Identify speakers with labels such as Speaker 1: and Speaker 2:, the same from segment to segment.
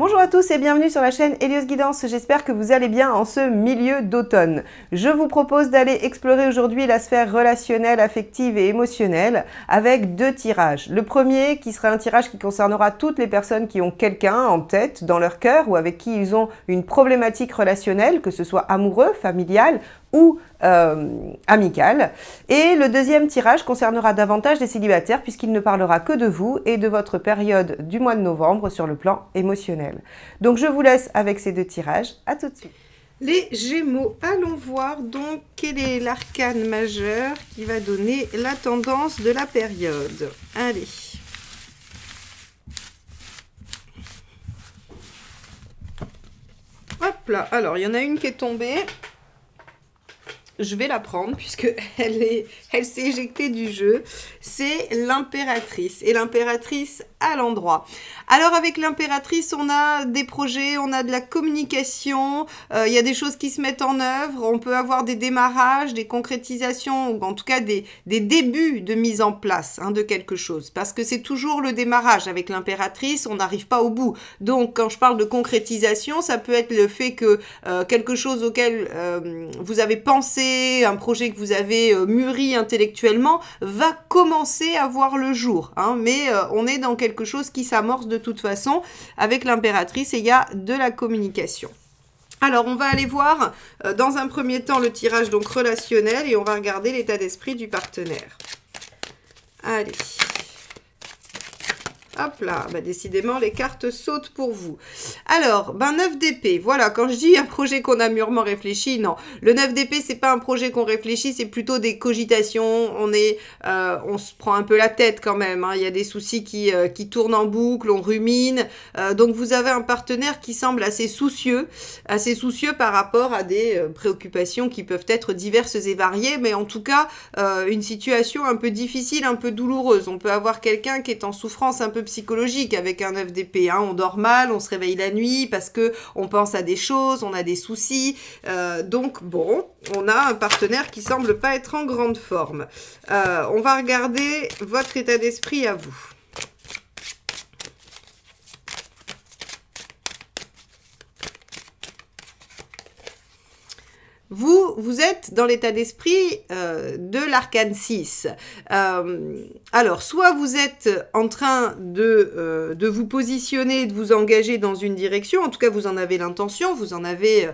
Speaker 1: Bonjour à tous et bienvenue sur la chaîne Hélios Guidance, j'espère que vous allez bien en ce milieu d'automne. Je vous propose d'aller explorer aujourd'hui la sphère relationnelle, affective et émotionnelle avec deux tirages. Le premier qui sera un tirage qui concernera toutes les personnes qui ont quelqu'un en tête, dans leur cœur ou avec qui ils ont une problématique relationnelle, que ce soit amoureux, familial ou amical. Et le deuxième tirage concernera davantage les célibataires puisqu'il ne parlera que de vous et de votre période du mois de novembre sur le plan émotionnel. Donc je vous laisse avec ces deux tirages. À tout de suite. Les Gémeaux, allons voir donc quel est l'arcane majeur qui va donner la tendance de la période. Allez. Hop là, alors il y en a une qui est tombée. Je vais la prendre puisque elle s'est éjectée du jeu. C'est l'impératrice. Et l'impératrice à l'endroit. Alors avec l'impératrice, on a des projets, on a de la communication, il y a des choses qui se mettent en œuvre, on peut avoir des démarrages, des concrétisations, ou en tout cas des débuts de mise en place de quelque chose. Parce que c'est toujours le démarrage. Avec l'impératrice, on n'arrive pas au bout. Donc quand je parle de concrétisation, ça peut être le fait que quelque chose auquel vous avez pensé, un projet que vous avez mûri intellectuellement, va commencer à voir le jour. Mais on est dans quelque chose qui s'amorce de toute façon avec l'impératrice et il y a de la communication. Alors, on va aller voir dans un premier temps le tirage donc relationnel et on va regarder l'état d'esprit du partenaire. Allez. Hop là, bah décidément, les cartes sautent pour vous. Alors, 9 d'épée. Voilà, quand je dis un projet qu'on a mûrement réfléchi, non. Le 9 d'épée, c'est pas un projet qu'on réfléchit, c'est plutôt des cogitations. On se prend un peu la tête quand même. Il y a des soucis qui tournent en boucle, on rumine. Donc, vous avez un partenaire qui semble assez soucieux par rapport à des préoccupations qui peuvent être diverses et variées, mais en tout cas, une situation un peu difficile, un peu douloureuse. On peut avoir quelqu'un qui est en souffrance un peu psychologique avec un 9 d'épée. On dort mal, on se réveille la nuit parce que on pense à des choses, on a des soucis. Donc bon, on a un partenaire qui semble pas être en grande forme. On va regarder votre état d'esprit à vous. Vous êtes dans l'état d'esprit de l'arcane 6. Alors, soit vous êtes en train de vous positionner, de vous engager dans une direction, en tout cas vous en avez l'intention, vous en avez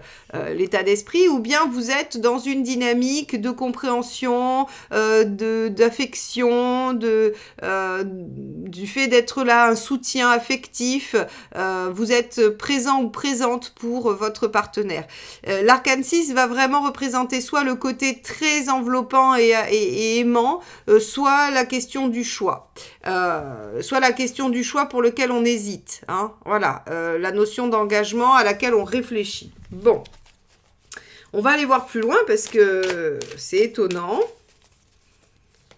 Speaker 1: l'état d'esprit, ou bien vous êtes dans une dynamique de compréhension, d'affection, du fait d'être là, un soutien affectif, vous êtes présent ou présente pour votre partenaire. L'arcane 6 va vraiment représenter soit le côté très enveloppant et aimant, soit la question du choix. Soit la question du choix pour lequel on hésite. Voilà, la notion d'engagement à laquelle on réfléchit. Bon, on va aller voir plus loin parce que c'est étonnant.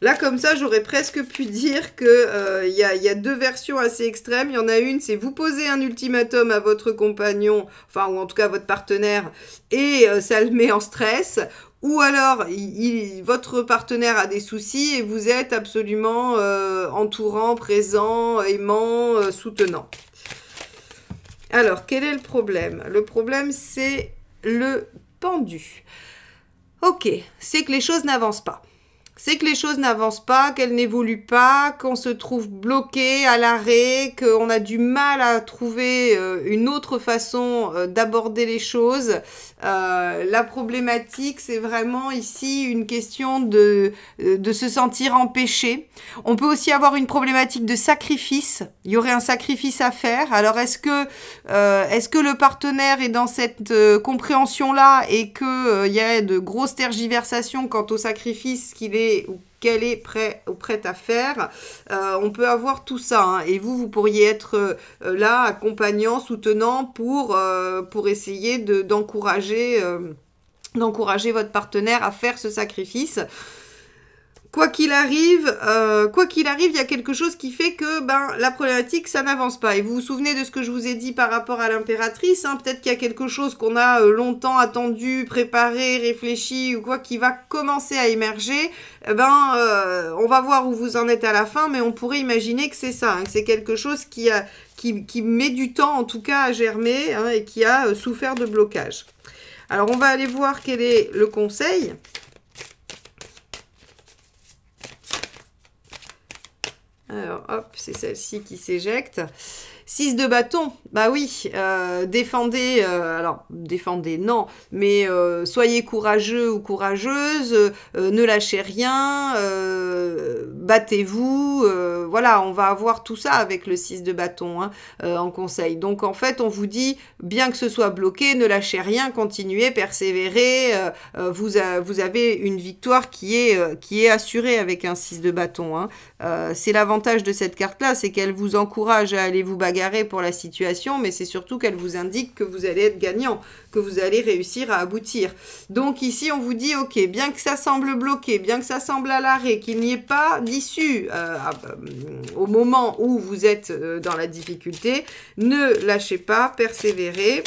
Speaker 1: Là, comme ça, j'aurais presque pu dire que y a deux versions assez extrêmes. Il y en a une, c'est vous posez un ultimatum à votre compagnon, enfin, ou en tout cas à votre partenaire, et ça le met en stress. Ou alors, votre partenaire a des soucis et vous êtes absolument entourant, présent, aimant, soutenant. Alors, quel est le problème? Le problème, c'est le pendu. Ok, c'est que les choses n'avancent pas. C'est que les choses n'avancent pas, qu'elles n'évoluent pas, qu'on se trouve bloqué à l'arrêt, qu'on a du mal à trouver une autre façon d'aborder les choses. La problématique, c'est vraiment ici une question de se sentir empêché. On peut aussi avoir une problématique de sacrifice. Il y aurait un sacrifice à faire. Alors, est-ce que le partenaire est dans cette compréhension-là et qu'il y a de grosses tergiversations quant au sacrifice qu'il est ou qu'elle est prête à faire, on peut avoir tout ça. Et vous pourriez être là, accompagnant, soutenant pour essayer d'encourager votre partenaire à faire ce sacrifice. quoi qu'il arrive, il y a quelque chose qui fait que la problématique, ça n'avance pas. Et vous vous souvenez de ce que je vous ai dit par rapport à l'impératrice, hein, peut-être qu'il y a quelque chose qu'on a longtemps attendu, préparé, réfléchi ou quoi, qui va commencer à émerger. On va voir où vous en êtes à la fin, mais on pourrait imaginer que c'est ça, hein, que c'est quelque chose qui met du temps, en tout cas, à germer, hein, et qui a souffert de blocage. Alors, on va aller voir quel est le conseil. Alors, hop, c'est celle-ci qui s'éjecte. 6 de bâton, bah oui, défendez, alors défendez, non, mais soyez courageux ou courageuse, ne lâchez rien, battez-vous, voilà, on va avoir tout ça avec le 6 de bâton, hein, en conseil. Donc en fait, on vous dit, bien que ce soit bloqué, ne lâchez rien, continuez, persévérez, vous avez une victoire qui est assurée avec un 6 de bâton, hein. C'est l'avantage de cette carte-là, c'est qu'elle vous encourage à aller vous bagarrer pour la situation, mais c'est surtout qu'elle vous indique que vous allez être gagnant, que vous allez réussir à aboutir. Donc ici, on vous dit, ok, bien que ça semble bloqué, bien que ça semble à l'arrêt, qu'il n'y ait pas d'issue au moment où vous êtes dans la difficulté, ne lâchez pas, persévérez.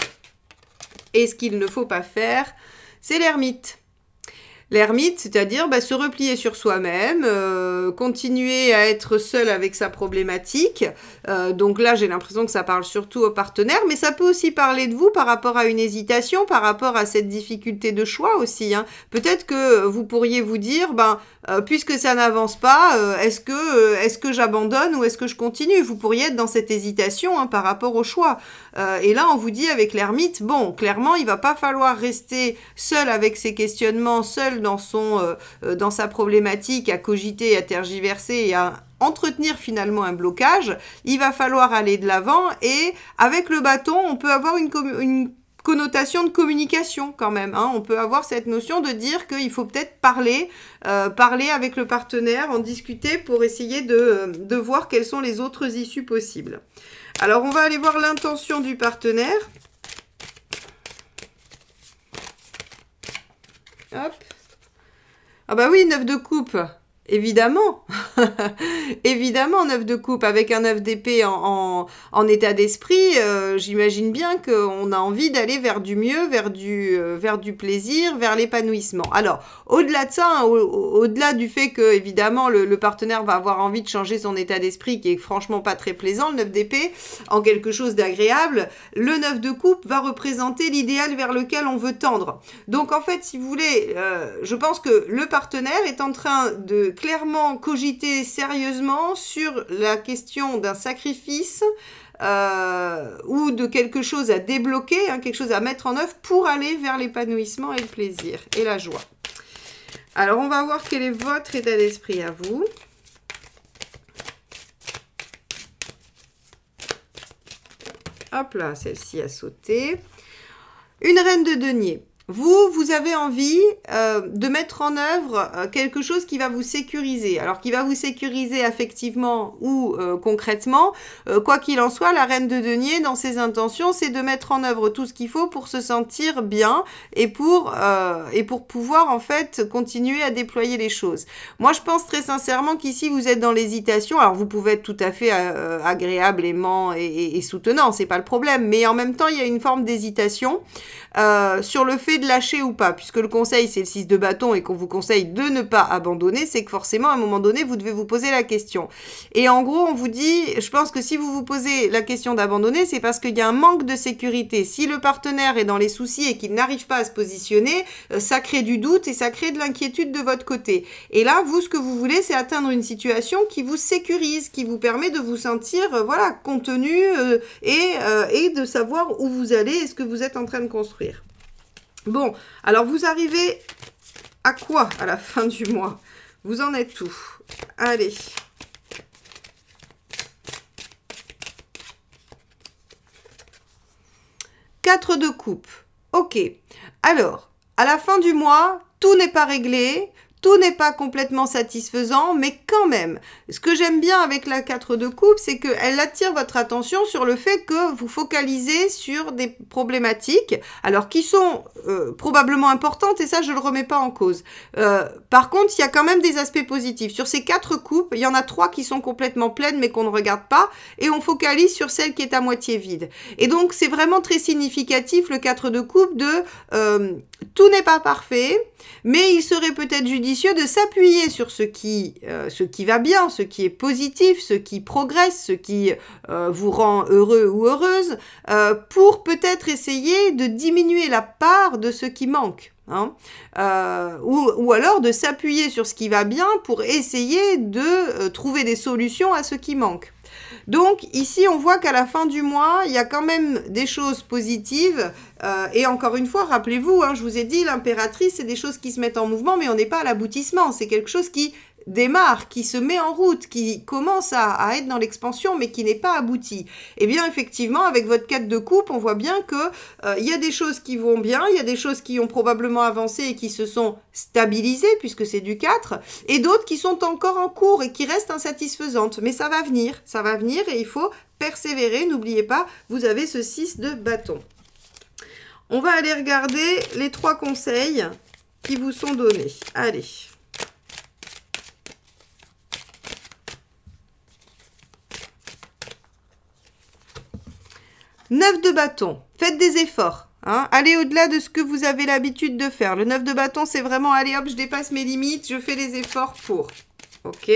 Speaker 1: Et ce qu'il ne faut pas faire, c'est l'ermite. L'ermite, c'est-à-dire se replier sur soi-même, continuer à être seul avec sa problématique. Donc là, j'ai l'impression que ça parle surtout aux partenaires, mais ça peut aussi parler de vous par rapport à une hésitation, par rapport à cette difficulté de choix aussi, hein. Peut-être que vous pourriez vous dire, puisque ça n'avance pas, est-ce que j'abandonne ou est-ce que je continue? Vous pourriez être dans cette hésitation, hein, par rapport au choix. Et là, on vous dit avec l'ermite, bon, clairement, il va pas falloir rester seul avec ses questionnements, seul dans sa problématique, à cogiter, à tergiverser et à entretenir finalement un blocage. Il va falloir aller de l'avant et avec le bâton, on peut avoir une connotation de communication quand même, hein. On peut avoir cette notion de dire qu'il faut peut-être parler avec le partenaire, en discuter pour essayer de voir quelles sont les autres issues possibles. Alors, on va aller voir l'intention du partenaire. Hop. Ah bah oui, 9 de coupe. Évidemment, évidemment, 9 de coupe avec un 9 d'épée en état d'esprit, j'imagine bien qu'on a envie d'aller vers du mieux, vers du plaisir, vers l'épanouissement. Alors, au-delà de ça, hein, au-delà du fait que, évidemment, le partenaire va avoir envie de changer son état d'esprit, qui est franchement pas très plaisant, le 9 d'épée, en quelque chose d'agréable, le 9 de coupe va représenter l'idéal vers lequel on veut tendre. Donc, en fait, si vous voulez, je pense que le partenaire est en train de clairement cogiter sérieusement sur la question d'un sacrifice ou de quelque chose à débloquer, hein, quelque chose à mettre en œuvre pour aller vers l'épanouissement et le plaisir et la joie. Alors, on va voir quel est votre état d'esprit à vous. Hop là, celle-ci a sauté. Une reine de denier. Vous avez envie de mettre en œuvre quelque chose qui va vous sécuriser. Alors, qui va vous sécuriser affectivement ou concrètement. Quoi qu'il en soit, la reine de denier, dans ses intentions, c'est de mettre en œuvre tout ce qu'il faut pour se sentir bien et pour pouvoir, en fait, continuer à déployer les choses. Moi, je pense très sincèrement qu'ici, vous êtes dans l'hésitation. Alors, vous pouvez être tout à fait agréable, aimant et soutenant, c'est pas le problème. Mais en même temps, il y a une forme d'hésitation sur le fait de lâcher ou pas, puisque le conseil c'est le 6 de bâton et qu'on vous conseille de ne pas abandonner, c'est que forcément à un moment donné vous devez vous poser la question. Et en gros on vous dit, je pense que si vous vous posez la question d'abandonner, c'est parce qu'il y a un manque de sécurité. Si le partenaire est dans les soucis et qu'il n'arrive pas à se positionner, ça crée du doute et ça crée de l'inquiétude de votre côté. Et là vous, ce que vous voulez, c'est atteindre une situation qui vous sécurise, qui vous permet de vous sentir voilà, contenu et de savoir où vous allez et ce que vous êtes en train de construire. Bon, alors vous arrivez à quoi à la fin du mois? Vous en êtes où? Allez. Quatre de coupe. Ok. Alors, à la fin du mois, tout n'est pas réglé. tout n'est pas complètement satisfaisant, mais quand même, ce que j'aime bien avec la 4 de coupe, c'est qu'elle attire votre attention sur le fait que vous focalisez sur des problématiques, alors qui sont probablement importantes, et ça, je ne le remets pas en cause. Par contre, il y a quand même des aspects positifs. Sur ces 4 coupes, il y en a 3 qui sont complètement pleines, mais qu'on ne regarde pas, et on focalise sur celle qui est à moitié vide. Et donc, c'est vraiment très significatif, le 4 de coupe, de tout n'est pas parfait, mais il serait peut-être judicieux de s'appuyer sur ce qui va bien, ce qui est positif, ce qui progresse, ce qui vous rend heureux ou heureuse, pour peut-être essayer de diminuer la part de ce qui manque. Hein, ou alors de s'appuyer sur ce qui va bien pour essayer de trouver des solutions à ce qui manque. Donc ici, on voit qu'à la fin du mois, il y a quand même des choses positives. Et encore une fois, rappelez-vous, hein, je vous ai dit, l'impératrice, c'est des choses qui se mettent en mouvement, mais on n'est pas à l'aboutissement. C'est quelque chose qui démarre, qui se met en route, qui commence à être dans l'expansion, mais qui n'est pas abouti. Eh bien, effectivement, avec votre 4 de coupe, on voit bien que il y a des choses qui vont bien, il y a des choses qui ont probablement avancé et qui se sont stabilisées, puisque c'est du 4, et d'autres qui sont encore en cours et qui restent insatisfaisantes. Mais ça va venir et il faut persévérer. N'oubliez pas, vous avez ce 6 de bâton. On va aller regarder les 3 conseils qui vous sont donnés. Allez. Neuf de bâton, faites des efforts. Hein, allez au-delà de ce que vous avez l'habitude de faire. Le 9 de bâton, c'est vraiment, allez hop, je dépasse mes limites, je fais les efforts pour. Ok.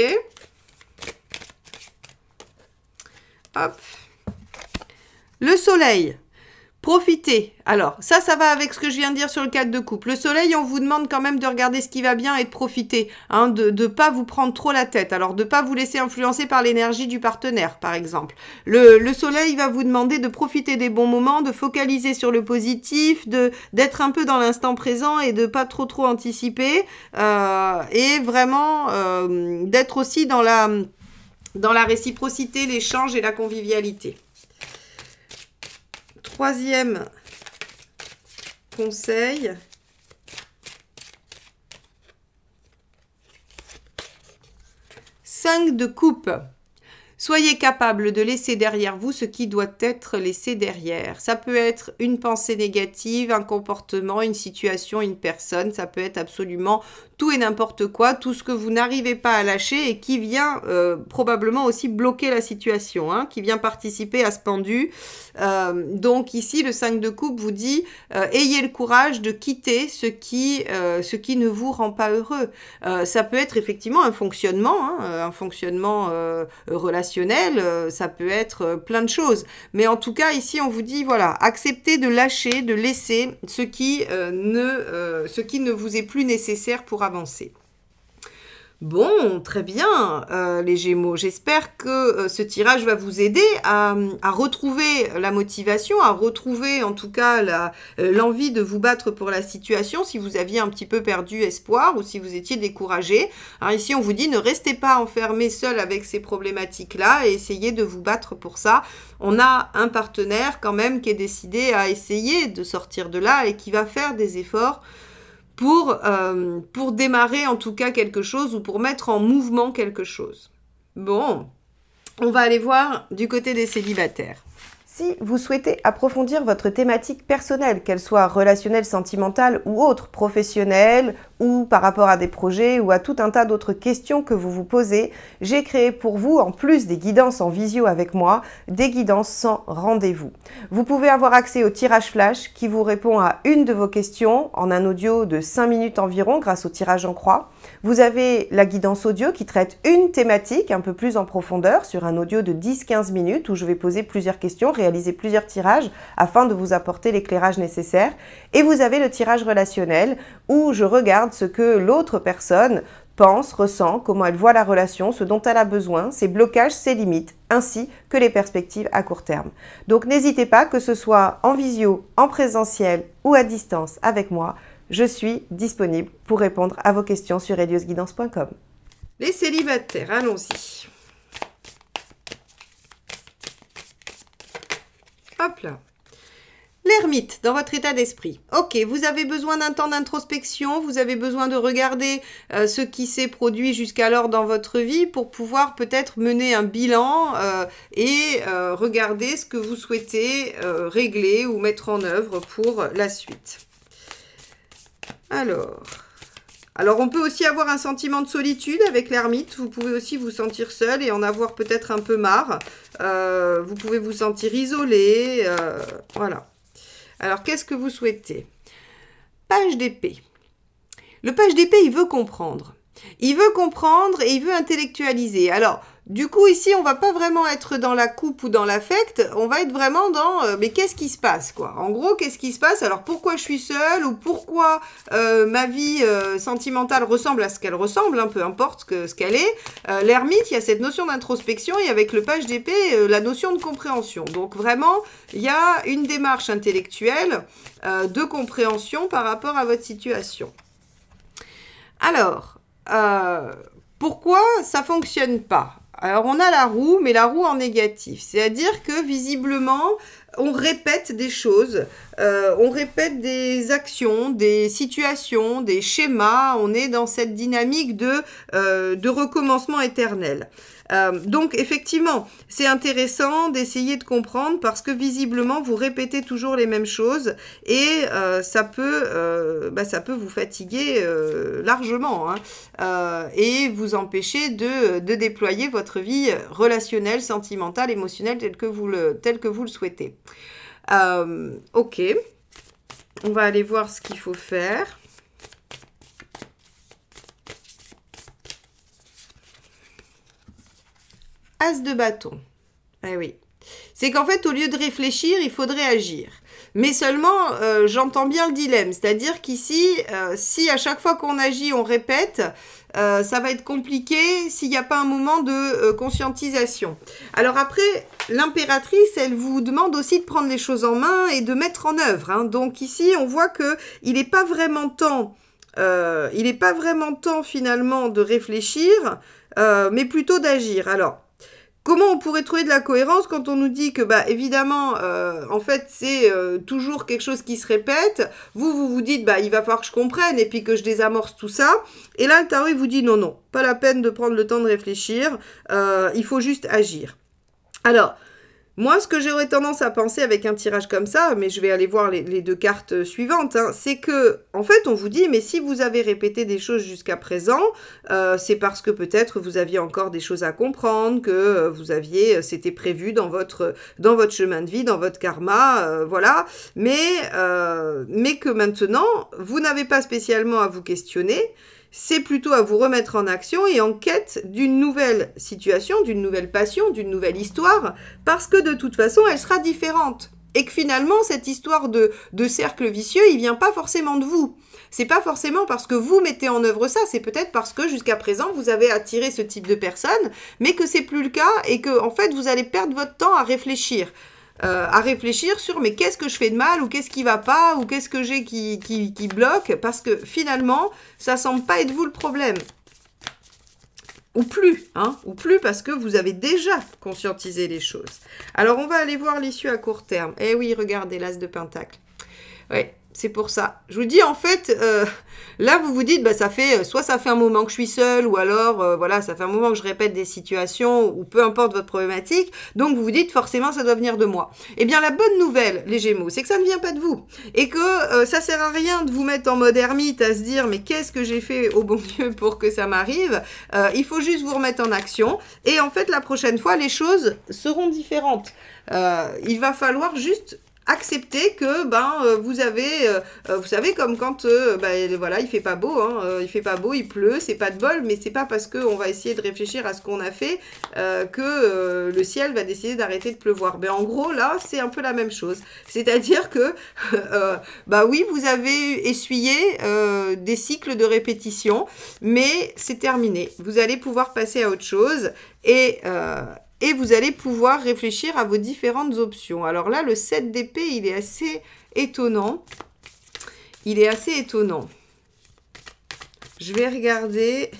Speaker 1: Hop. Le soleil. Profitez. Alors, ça va avec ce que je viens de dire sur le 4 de coupe. Le soleil, on vous demande quand même de regarder ce qui va bien et de profiter. Hein, de ne pas vous prendre trop la tête. Alors, de ne pas vous laisser influencer par l'énergie du partenaire, par exemple. Le soleil va vous demander de profiter des bons moments, de focaliser sur le positif, d'être un peu dans l'instant présent et de pas trop anticiper. Et vraiment d'être aussi dans la réciprocité, l'échange et la convivialité. Troisième conseil. Cinq de coupe. Soyez capable de laisser derrière vous ce qui doit être laissé derrière. Ça peut être une pensée négative, un comportement, une situation, une personne. Ça peut être absolument tout et n'importe quoi, tout ce que vous n'arrivez pas à lâcher et qui vient probablement aussi bloquer la situation, hein, qui vient participer à ce pendu. Donc ici, le 5 de coupe vous dit ayez le courage de quitter ce qui ne vous rend pas heureux. Ça peut être effectivement un fonctionnement relationnel, ça peut être plein de choses. Mais en tout cas, ici, on vous dit, voilà, acceptez de lâcher, de laisser ce qui ne vous est plus nécessaire pour avancer. Bon, très bien, les Gémeaux. J'espère que ce tirage va vous aider à retrouver la motivation, à retrouver en tout cas l'envie de vous battre pour la situation si vous aviez un petit peu perdu espoir ou si vous étiez découragé. Alors ici, on vous dit ne restez pas enfermé seul avec ces problématiques-là et essayez de vous battre pour ça. On a un partenaire quand même qui est décidé à essayer de sortir de là et qui va faire des efforts pour démarrer en tout cas quelque chose ou pour mettre en mouvement quelque chose. Bon, on va aller voir du côté des célibataires. Si vous souhaitez approfondir votre thématique personnelle, qu'elle soit relationnelle, sentimentale ou autre, professionnelle ou par rapport à des projets ou à tout un tas d'autres questions que vous vous posez, j'ai créé pour vous, en plus des guidances en visio avec moi, des guidances sans rendez-vous. Vous pouvez avoir accès au tirage flash qui vous répond à une de vos questions en un audio de 5 minutes environ grâce au tirage en croix. Vous avez la guidance audio qui traite une thématique un peu plus en profondeur sur un audio de 10-15 minutes où je vais poser plusieurs questions, réaliser plusieurs tirages afin de vous apporter l'éclairage nécessaire. Et vous avez le tirage relationnel où je regarde ce que l'autre personne pense, ressent, comment elle voit la relation, ce dont elle a besoin, ses blocages, ses limites, ainsi que les perspectives à court terme. Donc n'hésitez pas, que ce soit en visio, en présentiel ou à distance avec moi, je suis disponible pour répondre à vos questions sur heliosguidance.com. Les célibataires, allons-y. Hop là. Les l'ermite, dans votre état d'esprit. Ok, vous avez besoin d'un temps d'introspection, vous avez besoin de regarder ce qui s'est produit jusqu'alors dans votre vie pour pouvoir peut-être mener un bilan et regarder ce que vous souhaitez régler ou mettre en œuvre pour la suite. Alors, on peut aussi avoir un sentiment de solitude avec l'ermite. Vous pouvez aussi vous sentir seul et en avoir peut-être un peu marre. Vous pouvez vous sentir isolé. Voilà. Alors, qu'est-ce que vous souhaitez? Page d'épée. Le page d'épée, il veut comprendre. Il veut comprendre et il veut intellectualiser. Alors, du coup, ici, on va pas vraiment être dans la coupe ou dans l'affect, on va être vraiment dans mais qu'est-ce qui se passe, quoi. En gros, qu'est-ce qui se passe? Alors, pourquoi je suis seule ou pourquoi ma vie sentimentale ressemble à ce qu'elle ressemble, hein, peu importe ce qu'elle est. L'ermite, il y a cette notion d'introspection et avec le page d'épée, la notion de compréhension. Donc, vraiment, il y a une démarche intellectuelle de compréhension par rapport à votre situation. Alors, pourquoi ça fonctionne pas? Alors, on a la roue, mais la roue en négatif. C'est-à-dire que, visiblement, on répète des choses, on répète des actions, des situations, des schémas. On est dans cette dynamique de recommencement éternel. Donc, effectivement, c'est intéressant d'essayer de comprendre parce que, visiblement, vous répétez toujours les mêmes choses et ça peut vous fatiguer largement et vous empêcher de déployer votre vie relationnelle, sentimentale, émotionnelle telle que vous le souhaitez. Ok, on va aller voir ce qu'il faut faire. As de bâton. Eh oui. C'est qu'en fait, au lieu de réfléchir, il faudrait agir. Mais seulement, j'entends bien le dilemme. C'est-à-dire qu'ici, si à chaque fois qu'on agit, on répète, ça va être compliqué s'il n'y a pas un moment de conscientisation. Alors après, l'impératrice, elle vous demande aussi de prendre les choses en main et de mettre en œuvre. Hein. Donc ici, on voit qu'il n'est pas vraiment temps, finalement de réfléchir, mais plutôt d'agir. Alors, comment on pourrait trouver de la cohérence quand on nous dit que, évidemment, en fait, c'est toujours quelque chose qui se répète. Vous vous dites, il va falloir que je comprenne et puis que je désamorce tout ça. Et là, le tarot, il vous dit, non, pas la peine de prendre le temps de réfléchir. Il faut juste agir. Alors, moi, ce que j'aurais tendance à penser avec un tirage comme ça, mais je vais aller voir les deux cartes suivantes, hein, c'est que, en fait, on vous dit, mais si vous avez répété des choses jusqu'à présent, c'est parce que peut-être vous aviez encore des choses à comprendre, que c'était prévu dans votre chemin de vie, dans votre karma, voilà, mais que maintenant, vous n'avez pas spécialement à vous questionner. C'est plutôt à vous remettre en action et en quête d'une nouvelle situation, d'une nouvelle passion, d'une nouvelle histoire, parce que de toute façon, elle sera différente. Et que finalement, cette histoire de cercle vicieux, il vient pas forcément de vous. C'est pas forcément parce que vous mettez en œuvre ça, c'est peut-être parce que jusqu'à présent, vous avez attiré ce type de personne, mais que c'est plus le cas et que, en fait, vous allez perdre votre temps à réfléchir. Sur mais qu'est-ce que je fais de mal ou qu'est-ce qui va pas ou qu'est-ce que j'ai qui bloque parce que finalement ça semble pas être vous le problème ou plus parce que vous avez déjà conscientisé les choses. Alors on va aller voir l'issue à court terme. Eh oui, regardez l'as de pentacle. Ouais, c'est pour ça. Je vous dis, en fait, là, vous vous dites, ça fait un moment que je suis seule, ou alors, voilà, ça fait un moment que je répète des situations, ou peu importe votre problématique, donc vous vous dites, forcément, ça doit venir de moi. Eh bien, la bonne nouvelle, les Gémeaux, c'est que ça ne vient pas de vous, et que ça sert à rien de vous mettre en mode ermite, à se dire, mais qu'est-ce que j'ai fait au bon Dieu pour que ça m'arrive? Il faut juste vous remettre en action, et en fait, la prochaine fois, les choses seront différentes. Il va falloir juste accepter que vous savez comme quand voilà, il fait pas beau, il pleut, c'est pas de bol, mais c'est pas parce qu'on va essayer de réfléchir à ce qu'on a fait que le ciel va décider d'arrêter de pleuvoir. En gros là c'est un peu la même chose, c'est-à-dire que oui, vous avez essuyé des cycles de répétition, mais c'est terminé, vous allez pouvoir passer à autre chose et vous allez pouvoir réfléchir à vos différentes options. Alors là, le 7 d'épée, il est assez étonnant. Je vais regarder.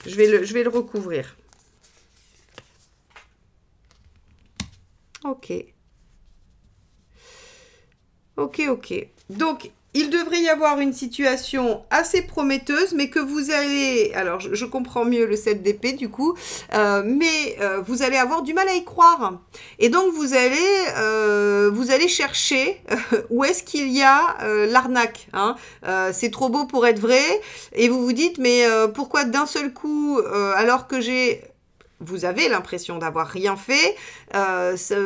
Speaker 1: Je vais le recouvrir. Ok. Ok, ok. Donc, il devrait y avoir une situation assez prometteuse, mais que vous allez... Alors, je comprends mieux le 7 d'épée, du coup, mais vous allez avoir du mal à y croire. Et donc, vous allez chercher où est-ce qu'il y a l'arnaque. Hein. C'est trop beau pour être vrai. Et vous vous dites, mais pourquoi d'un seul coup, alors que vous avez l'impression d'avoir rien fait,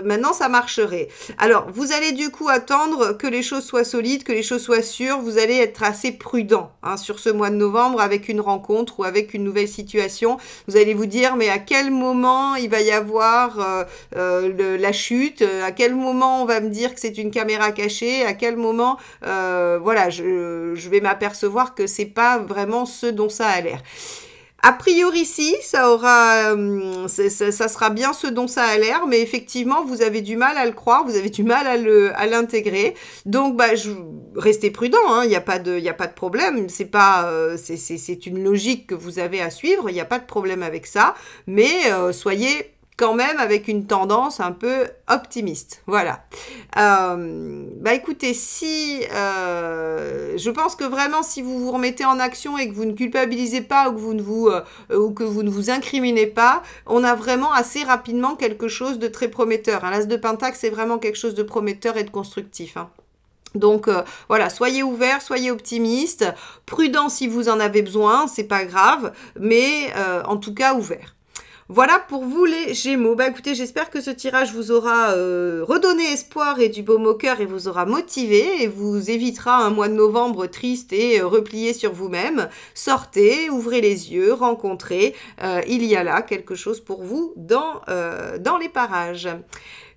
Speaker 1: maintenant ça marcherait. Alors, vous allez du coup attendre que les choses soient solides, que les choses soient sûres, vous allez être assez prudent hein, sur ce mois de novembre avec une rencontre ou avec une nouvelle situation. Vous allez vous dire, mais à quel moment il va y avoir la chute, à quel moment on va me dire que c'est une caméra cachée, à quel moment, voilà, je vais m'apercevoir que c'est pas vraiment ce dont ça a l'air. A priori, si, ça sera bien ce dont ça a l'air, mais effectivement, vous avez du mal à le croire, vous avez du mal à l'intégrer. Donc, restez prudent, hein, il n'y a pas de problème. C'est une logique que vous avez à suivre, il n'y a pas de problème avec ça, mais soyez quand même avec une tendance un peu optimiste. Voilà. Écoutez, je pense que vraiment, si vous vous remettez en action et que vous ne culpabilisez pas ou que vous ne vous incriminez pas, on a vraiment assez rapidement quelque chose de très prometteur. L'As de Pentacle, c'est vraiment quelque chose de prometteur et de constructif. Hein. Donc voilà, soyez ouverts, soyez optimistes, prudents si vous en avez besoin, c'est pas grave, mais en tout cas ouverts. Voilà pour vous les Gémeaux. Écoutez, j'espère que ce tirage vous aura redonné espoir et du baume au cœur et vous aura motivé et vous évitera un mois de novembre triste et replié sur vous-même. Sortez, ouvrez les yeux, rencontrez. Il y a là quelque chose pour vous dans les parages.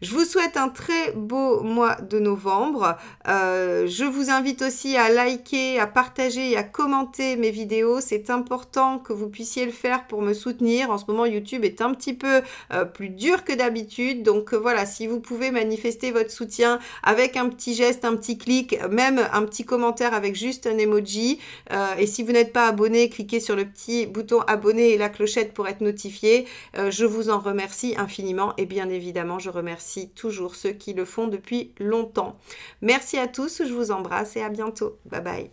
Speaker 1: Je vous souhaite un très beau mois de novembre. Je vous invite aussi à liker, à partager et à commenter mes vidéos. C'est important que vous puissiez le faire pour me soutenir. En ce moment, YouTube est un petit peu plus dur que d'habitude. Donc voilà, si vous pouvez manifester votre soutien avec un petit geste, un petit clic, même un petit commentaire avec juste un emoji. Et si vous n'êtes pas abonné, cliquez sur le petit bouton abonner et la clochette pour être notifié. Je vous en remercie infiniment et bien évidemment, je remercie toujours ceux qui le font depuis longtemps. Merci à tous, je vous embrasse et à bientôt. Bye bye.